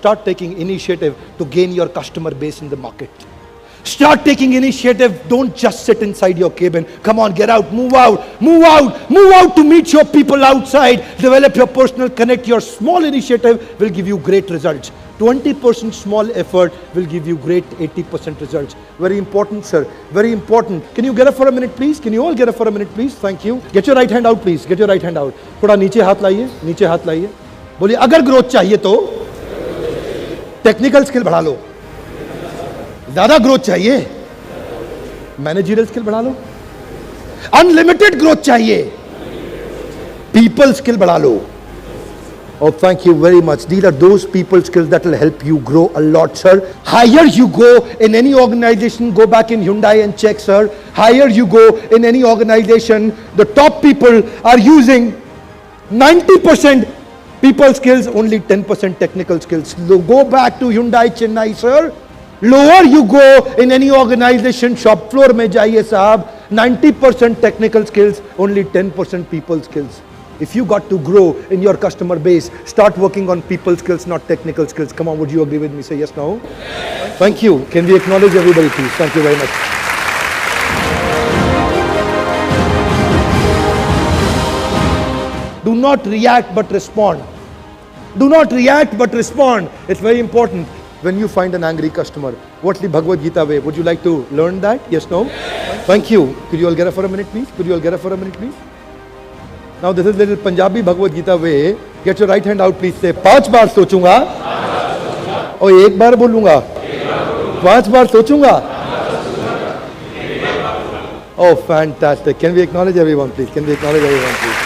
start taking initiative to gain your customer base in the market. Start taking initiative. Don't just sit inside your cabin. Come on, get out, move out, move out, move out to meet your people outside. Develop your personal connect. Your small initiative will give you great results. 20% small effort will give you great 80% results. Very important, sir. Very important. Can you get up for a minute, please? Can you all get up for a minute, please? Thank you. Get your right hand out, please. Get your right hand out. थोड़ा नीचे हाथ लाइए, नीचे हाथ लाइए. बोलिए अगर growth चाहिए तो टेक्निकल स्किल बढ़ा लो. ज्यादा ग्रोथ चाहिए मैनेजरियल स्किल बढ़ा लो. अनलिमिटेड ग्रोथ चाहिए पीपल स्किल बढ़ा लो. Oh, thank you very much. These are those people skills that will help you grow a lot, sir. Higher you go in any organization, go back in Hyundai and check, sir. Higher you go in any organization, the top people are using 90% people skills, only 10% technical skills. Go back to Hyundai Chennai, sir. Lower you go in any organization, shop floor mein jaiye sahab, 90% technical skills, only 10% people skills. If you got to grow in your customer base, start working on people skills, not technical skills. Come on, would you agree with me? Say yes, no? Yes. Thank you. Can we acknowledge everybody, please? Thank you very much. Do not react but respond. Do not react but respond. It's very important. When you find an angry customer, what's the Bhagavad Gita way? Would you like to learn that? Yes, no? Yes. Thank you. Could you all get up for a minute, please? Could you all get up for a minute, please? Now this is little Punjabi Bhagavad Gita way. Get your right hand out, please. Say 5 बार सोचूंगा और 1 बार बोलूंगा. 5 बार सोचूंगा. Oh, fantastic. Can we acknowledge everyone, please? Can we acknowledge everyone, please?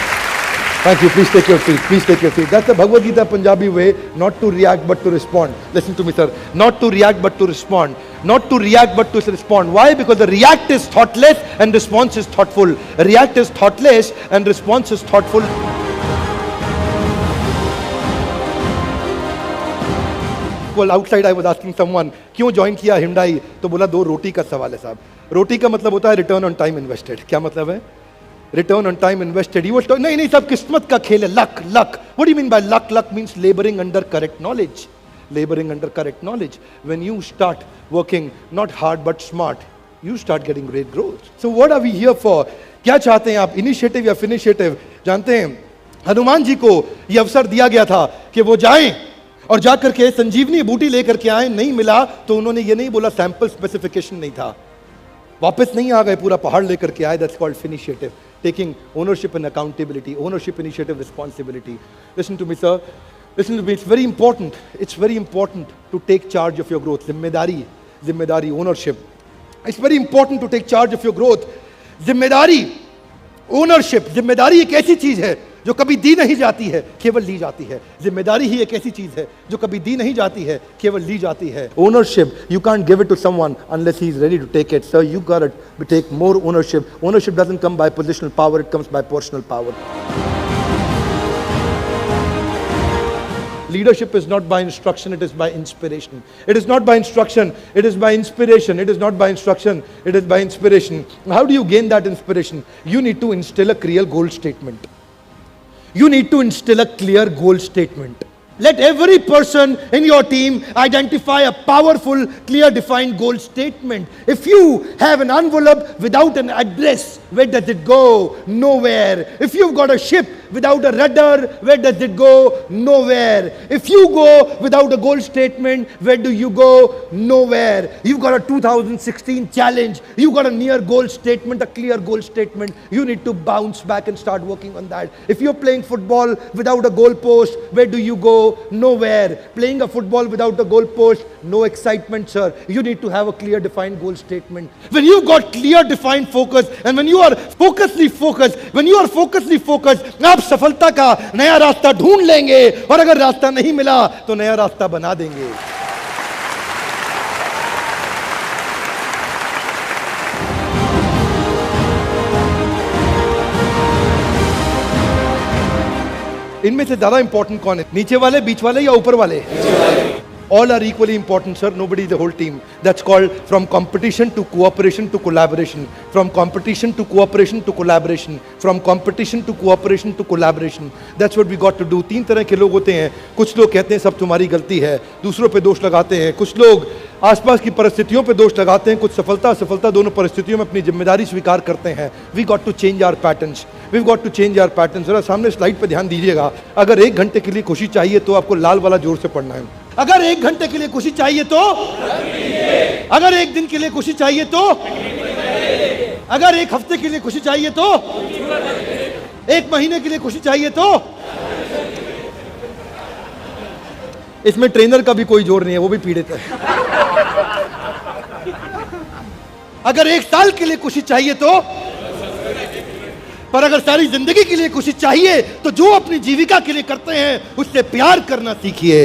Thank you. Please take your seat. Please take your seat. That's the Bhagavad Gita Punjabi way, not to react but to respond. Listen to me, sir. Not to react but to respond. Not to react but to respond. Why? Because the react is thoughtless and response is thoughtful. React is thoughtless and response is thoughtful. Well, outside I was asking someone, क्यों join किया Hyundai? तो बोला 2 रोटी का सवाल है साहब. रोटी का मतलब होता है return on time invested. क्या मतलब है? Return on time invested. You was नहीं साहब किस्मत का खेल है. Luck, luck. What do you mean by luck? Luck means laboring under correct knowledge. Laboring under correct knowledge. When you start working not hard but smart, you start getting great growth. So what are we here for? क्या चाहते हैं आप? Initiative या finishative? जानते हैं हनुमान जी को ये अवसर दिया गया था कि वो जाएं और जाकर के संजीवनी बूटी लेकर के आए. नहीं मिला तो उन्होंने ये नहीं बोला सैंपल स्पेसिफिकेशन नहीं था, वापस नहीं आ गए, पूरा पहाड़ लेकर के आए. That's called finishative. Taking ownership and accountability, ownership, initiative, responsibility. Listen to me, sir. Listen to me. It's very important. It's very important to take charge of your growth. Zimmedari, zimmedari, ownership. It's very important to take charge of your growth. Zimmedari, ownership. Zimmedari एक ऐसी चीज है जो कभी दी नहीं जाती है, केवल ली जाती है. जिम्मेदारी ही एक ऐसी चीज है जो कभी दी नहीं जाती है, केवल ली जाती है. Ownership, you can't give it to someone unless he is ready to take it. Sir, you got to take more ownership. Ownership doesn't come by positional power, it comes by personal power. Leadership is not by instruction, it is by inspiration. It is not by instruction, it is by inspiration. It is not by instruction, it is by inspiration. How do you gain that inspiration? You need to instill a clear goal statement. You need to instill a clear goal statement. Let every person in your team identify a powerful, clear, defined goal statement. If you have an envelope without an address, where does it go? Nowhere. If you've got a ship without a rudder, where does it go? Nowhere. If you go without a goal statement, where do you go? Nowhere. You've got a 2016 challenge. You've got a near goal statement, a clear goal statement. You need to bounce back and start working on that. If you're playing football without a goal post, where do you go? Nowhere. Playing a football without a goal post, no excitement, sir. You need to have a clear defined goal statement. When you've got clear defined focus, and when you are focusedly focused, आप सफलता का नया रास्ता ढूंढ लेंगे, और अगर रास्ता नहीं मिला तो नया रास्ता बना देंगे. इनमें से ज्यादा इंपॉर्टेंट कौन है? नीचे वाले, बीच वाले या ऊपर वाले? All are equally important, sir. Nobody is the whole team. That's called from competition to cooperation to collaboration. From competition to cooperation to collaboration. From competition to cooperation to collaboration. That's what we got to do. 3 तरह के लोग होते हैं. कुछ लोग कहते हैं सब तुम्हारी गलती है, दूसरों पे दोष लगाते हैं. कुछ लोग आसपास की परिस्थितियों पे दोष लगाते हैं. कुछ सफलता दोनों परिस्थितियों में अपनी जिम्मेदारी स्वीकार करते हैं. We got to change our patterns. We've got to change our patterns. जरा सामने स्लाइड पे ध्यान दीजिएगा. अगर 1 घंटे के लिए खुशी चाहिए तो आपको लाल वाला जोर से पढ़ना है. अगर 1 घंटे के लिए खुशी चाहिए तो, अगर 1 दिन के लिए खुशी चाहिए तो, अगर 1 हफ्ते के लिए खुशी चाहिए तो, 1 महीने के लिए खुशी चाहिए तो, इसमें ट्रेनर का भी कोई जोर नहीं है, वो भी पीड़ित है. अगर 1 साल के लिए खुशी चाहिए तो, पर अगर सारी जिंदगी के लिए खुशी चाहिए तो जो अपनी जीविका के लिए करते हैं उससे प्यार करना सीखिए.